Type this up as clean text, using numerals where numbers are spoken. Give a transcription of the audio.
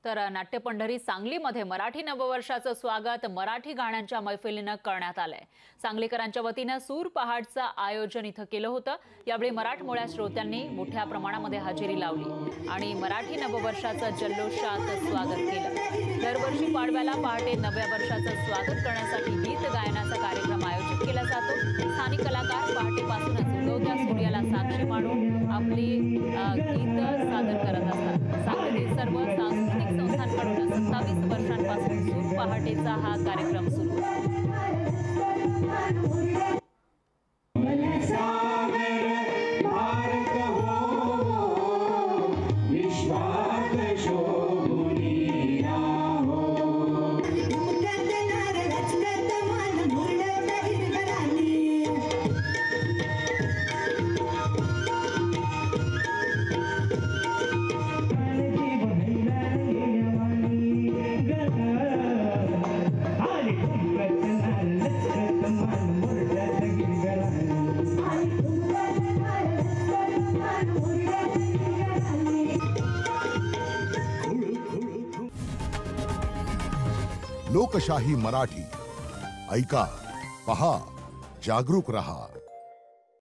तर नाट्यपंढरी सांगलीमध्ये मराठी नववर्षाचं स्वागत मराठी गाण्यांच्या मैफिलीनं करण्यात आलंय। सांगलीकरांच्या वतीनं सूर पहाटचं आयोजन इथं केलं होतं। यावेळी मराठमोळ्या श्रोत्यांनी मोठ्या प्रमाणामध्ये हजेरी लावली आणि मराठी नववर्षाचं जल्लोषात स्वागत केलं। दरवर्षी पाडव्याला पहाटे नव्या वर्षाचं स्वागत करण्यासाठी गीत गायनाचा कार्यक्रम आयोजित केला जातो। स्थानिक कलाकार पहाटेपासूनच उगवत्या सूर्याला साक्षी मानून आपली गीत सादर करत असतात। सांगलीतील सर्व सांस्कृतिक संस्थांकडून 27 वर्षांपासून सूर पहाटेचा हा कार्यक्रम सुरू आहे। लोकशाही मराठी ऐका, पहा, जागरूक रहा।